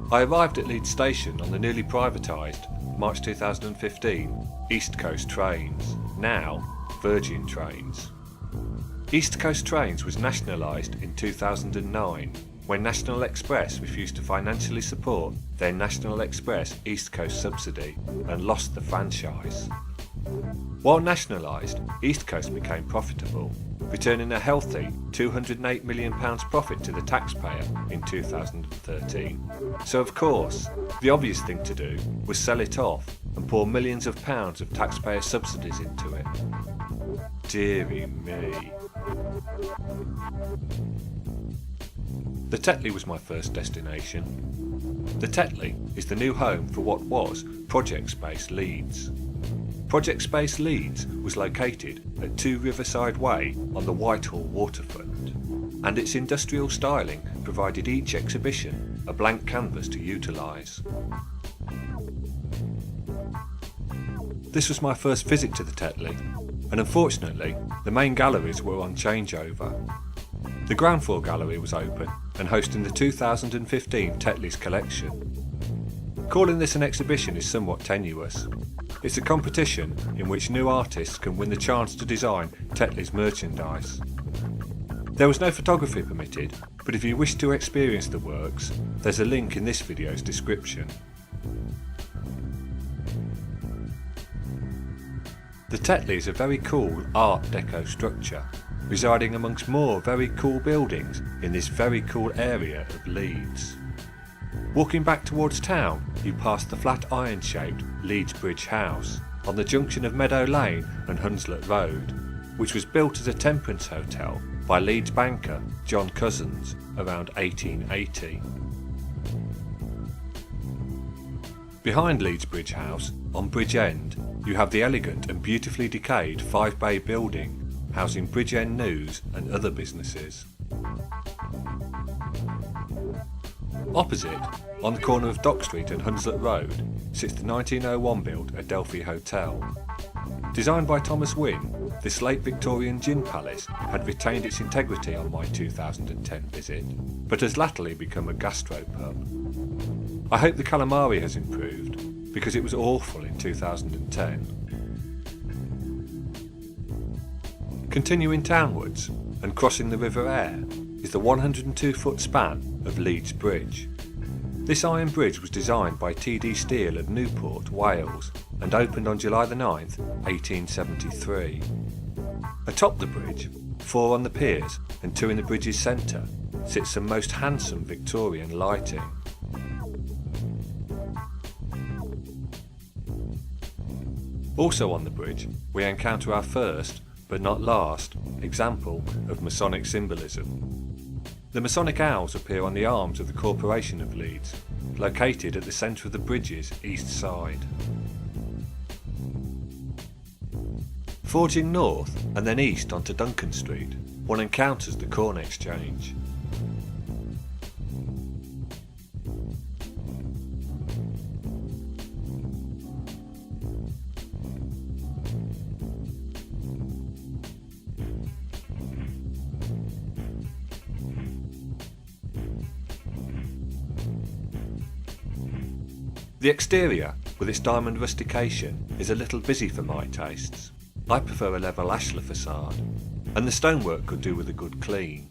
I arrived at Leeds Station on the newly privatised March 2015 East Coast Trains, now Virgin Trains. East Coast Trains was nationalised in 2009 when National Express refused to financially support their National Express East Coast subsidy and lost the franchise. While nationalised, East Coast became profitable, returning a healthy £208 million profit to the taxpayer in 2013. So of course, the obvious thing to do was sell it off and pour millions of pounds of taxpayer subsidies into it. Dearie me. The Tetley was my first destination. The Tetley is the new home for what was Project Space Leeds. Project Space Leeds was located at 2 Riverside Way on the Whitehall waterfront, and its industrial styling provided each exhibition a blank canvas to utilise. This was my first visit to the Tetley, and unfortunately the main galleries were on changeover. The ground floor gallery was open and hosting the 2015 Tetley's collection. Calling this an exhibition is somewhat tenuous. It's a competition in which new artists can win the chance to design Tetley's merchandise. There was no photography permitted, but if you wish to experience the works, there's a link in this video's description. The Tetley is a very cool Art Deco structure, residing amongst more very cool buildings in this very cool area of Leeds. Walking back towards town, you pass the flat iron-shaped Leeds Bridge House on the junction of Meadow Lane and Hunslet Road, which was built as a temperance hotel by Leeds banker John Cousins around 1880. Behind Leeds Bridge House, on Bridge End, you have the elegant and beautifully decayed 5-bay building housing Bridge End News and other businesses. Opposite, on the corner of Dock Street and Hunslet Road, sits the 1901 built Adelphi Hotel. Designed by Thomas Wynne, this late Victorian gin palace had retained its integrity on my 2010 visit, but has latterly become a gastropub. I hope the calamari has improved, because it was awful in 2010. Continuing townwards and crossing the River Aire is the 102-foot span of Leeds Bridge. This iron bridge was designed by T.D. Steele of Newport, Wales, and opened on July 9th, 1873. Atop the bridge, 4 on the piers and 2 in the bridge's centre, sits some most handsome Victorian lighting. Also on the bridge, we encounter our first, but not last, example of Masonic symbolism. The Masonic Owls appear on the arms of the Corporation of Leeds, located at the centre of the bridge's east side. Forging north and then east onto Duncan Street, one encounters the Corn Exchange. The exterior, with its diamond rustication, is a little busy for my tastes. I prefer a level ashlar facade, and the stonework could do with a good clean,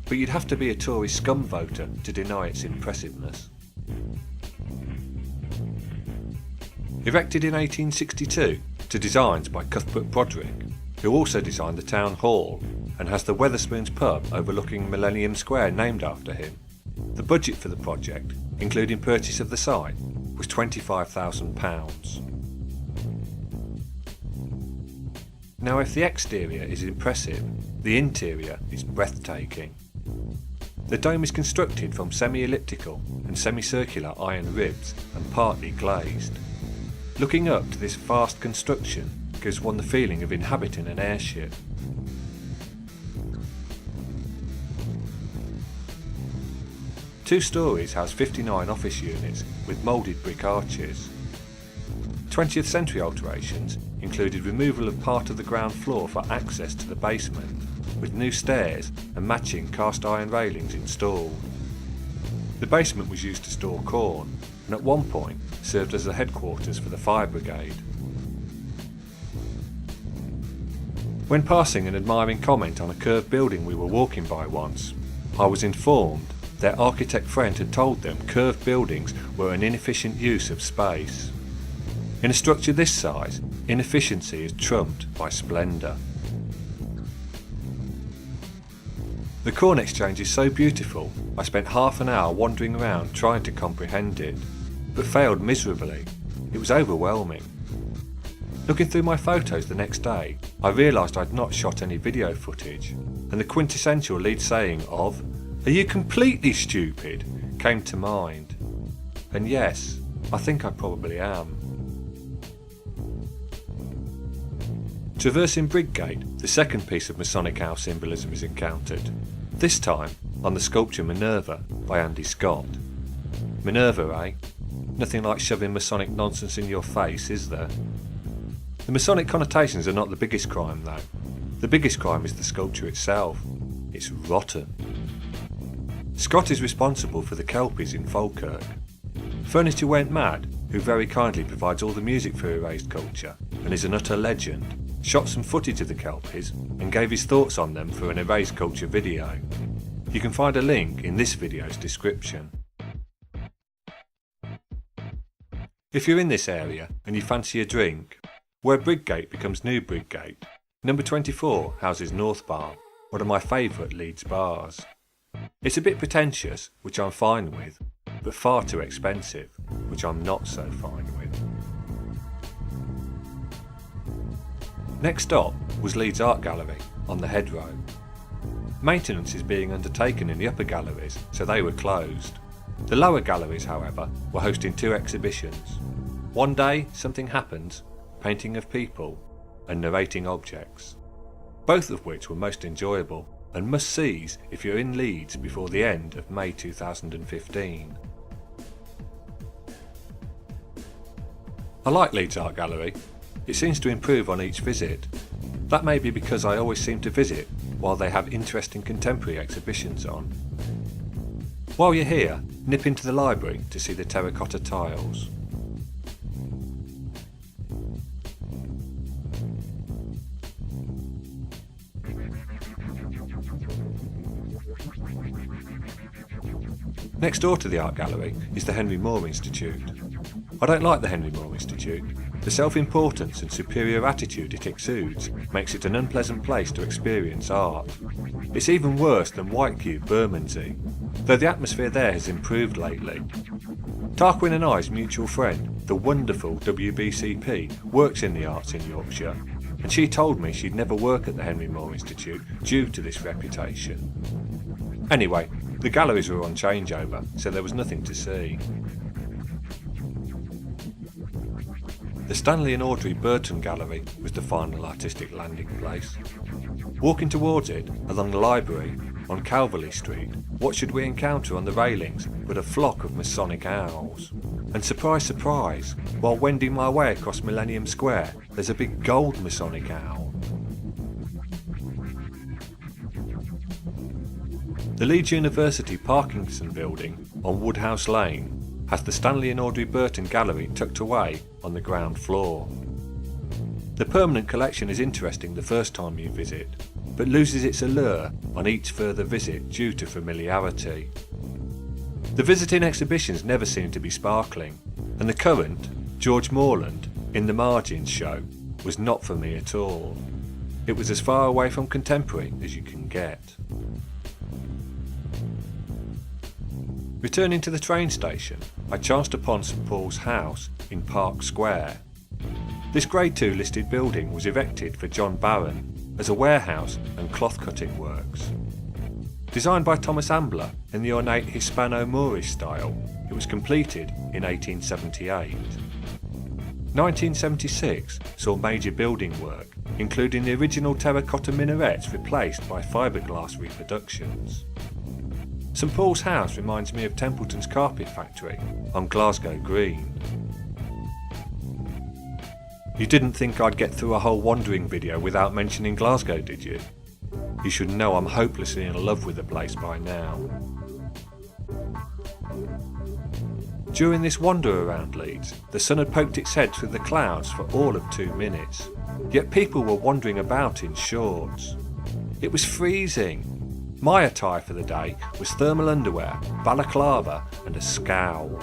but you'd have to be a Tory scum voter to deny its impressiveness. Erected in 1862 to designs by Cuthbert Broderick, who also designed the town hall and has the Wetherspoons pub overlooking Millennium Square named after him. The budget for the project, including purchase of the site, was £25,000. Now if the exterior is impressive, the interior is breathtaking. The dome is constructed from semi-elliptical and semicircular iron ribs and partly glazed. Looking up to this vast construction gives one the feeling of inhabiting an airship. Two stories house 59 office units with moulded brick arches. 20th century alterations included removal of part of the ground floor for access to the basement, with new stairs and matching cast iron railings installed. The basement was used to store corn, and at one point served as the headquarters for the fire brigade. When passing an admiring comment on a curved building we were walking by once, I was informed their architect friend had told them curved buildings were an inefficient use of space. In a structure this size, inefficiency is trumped by splendour. The corn exchange is so beautiful, I spent half an hour wandering around trying to comprehend it, but failed miserably. It was overwhelming. Looking through my photos the next day, I realised I'd not shot any video footage, and the quintessential Leeds saying of, "Are you completely stupid?" came to mind. And yes, I think I probably am. Traversing Brigade, the second piece of Masonic Owl symbolism is encountered, this time on the sculpture Minerva by Andy Scott. Minerva, eh? Nothing like shoving Masonic nonsense in your face, is there? The Masonic connotations are not the biggest crime though. The biggest crime is the sculpture itself. It's rotten. Scott is responsible for the Kelpies in Falkirk. Furniture Went Mad, who very kindly provides all the music for Erased Culture and is an utter legend, shot some footage of the Kelpies and gave his thoughts on them for an Erased Culture video. You can find a link in this video's description. If you're in this area and you fancy a drink, where Brigate becomes New Brigate, number 24 houses North Bar, one of my favourite Leeds bars. It's a bit pretentious, which I'm fine with, but far too expensive, which I'm not so fine with. Next stop was Leeds Art Gallery on the Head Row. Maintenance is being undertaken in the upper galleries, so they were closed. The lower galleries, however, were hosting 2 exhibitions. One day something happens, painting of people and narrating objects, both of which were most enjoyable and must-sees if you're in Leeds before the end of May 2015. I like Leeds Art Gallery. It seems to improve on each visit. That may be because I always seem to visit while they have interesting contemporary exhibitions on. While you're here, nip into the library to see the terracotta tiles. Next door to the art gallery is the Henry Moore Institute. I don't like the Henry Moore Institute. The self-importance and superior attitude it exudes makes it an unpleasant place to experience art. It's even worse than Whitecube Bermondsey, though the atmosphere there has improved lately. Tarquin and I's mutual friend, the wonderful WBCP, works in the arts in Yorkshire, and she told me she'd never work at the Henry Moore Institute due to this reputation. Anyway, the galleries were on changeover, so there was nothing to see. The Stanley and Audrey Burton Gallery was the final artistic landing place. Walking towards it, along the library, on Calverley Street, what should we encounter on the railings but a flock of Masonic owls? And surprise, surprise, while wending my way across Millennium Square, there's a big gold Masonic owl. The Leeds University Parkinson building on Woodhouse Lane has the Stanley and Audrey Burton Gallery tucked away on the ground floor. The permanent collection is interesting the first time you visit, but loses its allure on each further visit due to familiarity. The visiting exhibitions never seem to be sparkling, and the current, George Morland, in the Margins show, was not for me at all. It was as far away from contemporary as you can get. Returning to the train station, I chanced upon St Paul's House in Park Square. This Grade 2 listed building was erected for John Barron as a warehouse and cloth cutting works. Designed by Thomas Ambler in the ornate Hispano-Moorish style, it was completed in 1878. 1976 saw major building work, including the original terracotta minarets replaced by fiberglass reproductions. St Paul's House reminds me of Templeton's carpet factory on Glasgow Green. You didn't think I'd get through a whole wandering video without mentioning Glasgow, did you? You should know I'm hopelessly in love with the place by now. During this wander around Leeds, the sun had poked its head through the clouds for all of 2 minutes, yet people were wandering about in shorts. It was freezing. My attire for the day was thermal underwear, balaclava and a scowl.